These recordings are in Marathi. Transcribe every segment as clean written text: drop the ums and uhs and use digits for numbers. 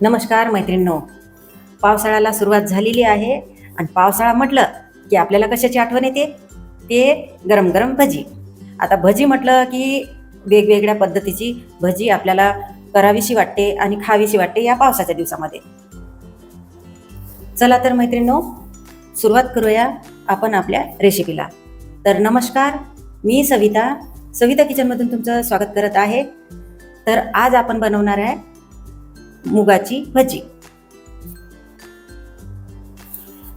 नमस्कार मैत्रिणींनो. पावसाळ्याला सुरुवात झालेली आहे आणि पावसाळा म्हटलं की आपल्याला कशाची आठवण येते? ते गरम गरम भजी. आता भजी म्हटलं की वेगवेगळ्या पद्धतीची भजी आपल्याला करावीशी वाटते आणि खावीशी वाटते या पावसाच्या दिवसामध्ये. चला तर मैत्रिणींनो, सुरुवात करूया आपण आपल्या रेसिपीला. तर नमस्कार, मी सविता किचनमधून तुमचं स्वागत करत आहे. तर आज आपण बनवणार आहे मुगाची भजी.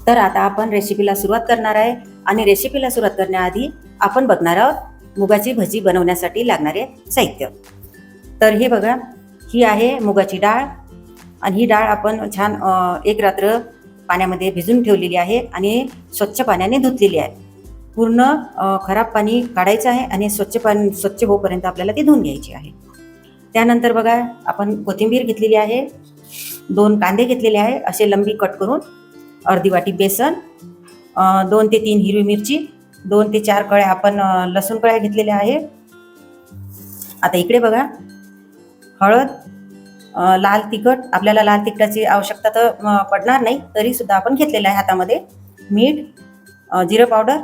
तर आता आपण रेसिपीला सुरुवात करणार आहे आणि रेसिपीला सुरुवात करण्याआधी आपण बघणार आहोत मुगाची भजी बनवण्यासाठी लागणारे साहित्य. तर हे बघा, ही आहे मुगाची डाळ आणि ही डाळ आपण छान एक रात्र पाण्यामध्ये भिजून ठेवलेली आहे आणि स्वच्छ पाण्याने धुतलेली आहे. पूर्ण खराब पाणी काढायचं आहे आणि स्वच्छ होईपर्यंत आपल्याला ती धुवून घ्यायची आहे. त्यानंतर बघा, आपण कोथिंबीर घेतलेली आहे, 2 कांदे घेतलेले आहे असे लंबी कट करून, अर्धी वाटी बेसन, 2 ते 3 हिरवी मिरची, 2 ते 4 कळ्या आपण लसूण कळ्या घेतलेल्या आहे. आता इकडे बघा, हळद, लाल तिखट, आपल्याला लाल तिखटाची आवश्यकता तर पडणार नाही तरी सुद्धा आपण घेतलेलं आहे हातामध्ये, मीठ, जिरं पावडर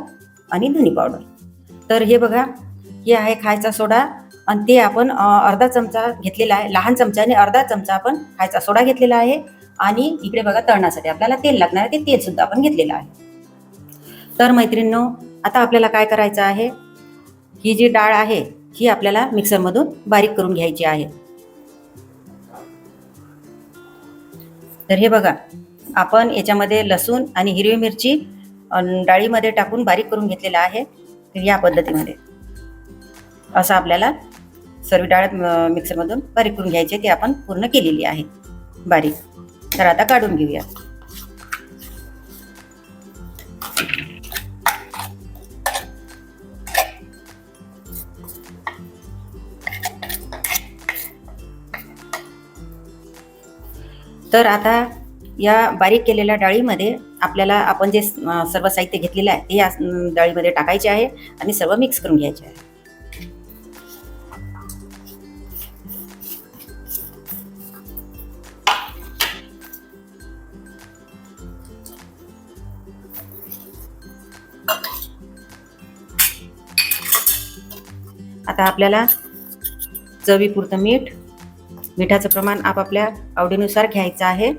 आणि धनी पावडर. तर हे बघा, हे आहे खायचा सोडा आणि ते आपण अर्धा चमचा घेतलेला आहे, लहान चमच्याने अर्धा चमचा आपण खायचा सोडा घेतलेला आहे. आणि इकडे बघा, तळण्यासाठी आपल्याला तेल लागणार आहे, ते तेल सुद्धा आपण घेतलेलं आहे. तर मैत्रिणींनो, आता आपल्याला काय करायचं आहे, ही जी डाळ आहे ही आपल्याला मिक्सरमधून बारीक करून घ्यायची आहे. तर हे बघा, आपण याच्यामध्ये लसूण आणि हिरवी मिरची डाळीमध्ये टाकून बारीक करून घेतलेला आहे. तर या पद्धतीमध्ये असं आपल्याला सर्व डाळ मिक्सरमधून बारीक करून घ्यायची, ती आपण पूर्ण केलेली आहे बारीक. तर आता काढून घेऊया. तर आता या बारीक केलेल्या डाळीमध्ये आपल्याला आपण जे सर्व साहित्य घेतलेलं आहे ते या डाळीमध्ये टाकायचे आहे आणि सर्व मिक्स करून घ्यायचे आहे. आता आपल्याला चवीपुरतं मीठ, मिठाचं प्रमाण आपापल्या आवडीनुसार घ्यायचं आहे.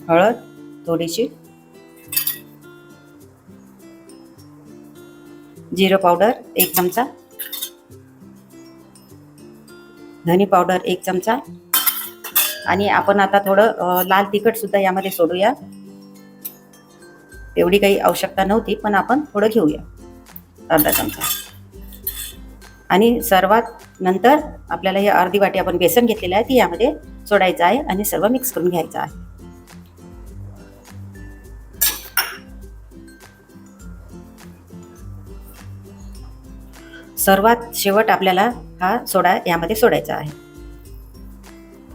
हळद थोडीशी, जिरं पावडर 1 चमचा, धनी पावडर 1 चमचा आणि आपण आता थोडं लाल तिखट सुद्धा यामध्ये सोडूया. एवढी काही आवश्यकता नव्हती पण आपण थोडं घेऊया, अर्धा चमचा. आणि सर्वात नंतर आपल्याला ही अर्धी वाटी आपण बेसन घेतलेलं आहे ती यामध्ये सोडायचं आहे आणि सर्व मिक्स करून घ्यायचं आहे. सर्वात शेवट आपल्याला हा सोडा यामध्ये सोडायचा आहे.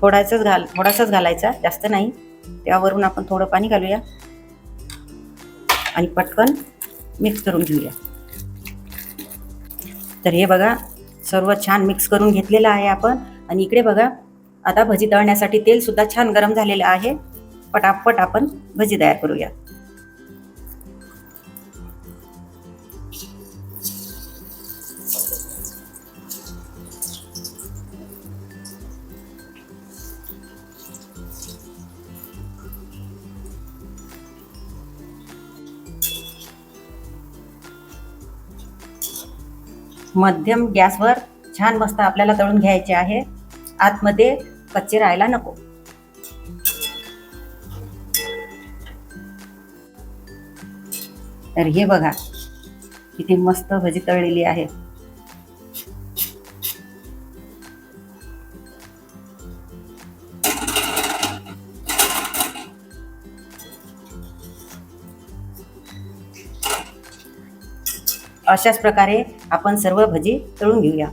थोडासाच घालायचा, जास्त नाही. त्यावरून आपण थोडं पाणी घालूया आणि पटकन मिक्स करून घेऊया. तर हे बघा, सर्व छान मिक्स करून घेतलेलं आहे आपण. आणि इकडे बघा, आता भजी तळण्यासाठी तेल सुद्धा छान गरम झालेलं आहे. पटापट आपण भजी तयार करूया. मध्यम गॅसवर छान मस्त आपल्याला तळून घ्यायचे आहे, आतमध्ये कच्चे राहायला नको. तर हे बघा, किती मस्त भजी तळलेली आहे. अशाच प्रकारे आपण सर्व भजी तळून घेऊया.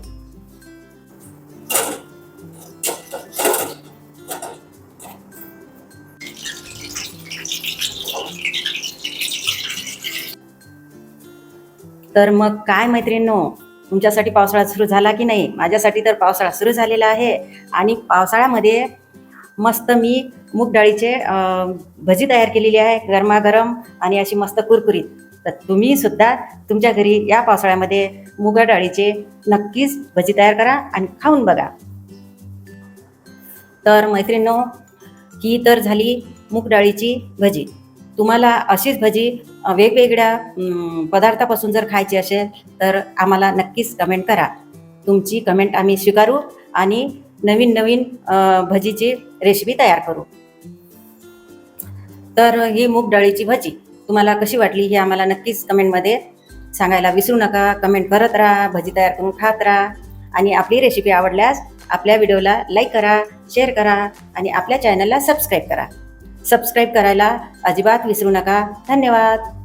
तर मग काय मैत्रिणींनो, तुमच्यासाठी पावसाळा सुरू झाला की नाही? माझ्यासाठी तर पावसाळा सुरू झालेला आहे आणि पावसाळ्यामध्ये मस्त मी मूग डाळीचे भजी तयार केलेली आहे, गरमागरम आणि अशी मस्त कुरकुरीत. तर तुम्ही सुद्धा तुमच्या घरी या पावसाळ्यामध्ये मुगा डाळीचे नक्कीच भजी तयार करा आणि खाऊन बघा. तर मैत्रिणींनो, ही तर झाली मूग डाळीची भजी. तुम्हाला अशीच भजी वेगवेगळ्या पदार्थापासून जर खायची असेल तर आम्हाला नक्कीच कमेंट करा. तुमची कमेंट आम्ही स्वीकारू आणि नवीन नवीन भजीची रेसिपी तयार करू. तर ही मूग डाळीची भजी तुम्हाला कशी वाटली हे आम्हाला नक्कीच कमेंटमध्ये सांगायला विसरू नका. कमेंट करत राहा, भजी तयार करून खात राहा आणि आपली रेसिपी आवडल्यास आपल्या व्हिडिओला लाईक करा, शेअर करा आणि आपल्या चॅनलला सबस्क्राईब करा. सबस्क्राईब करायला अजिबात विसरू नका. धन्यवाद.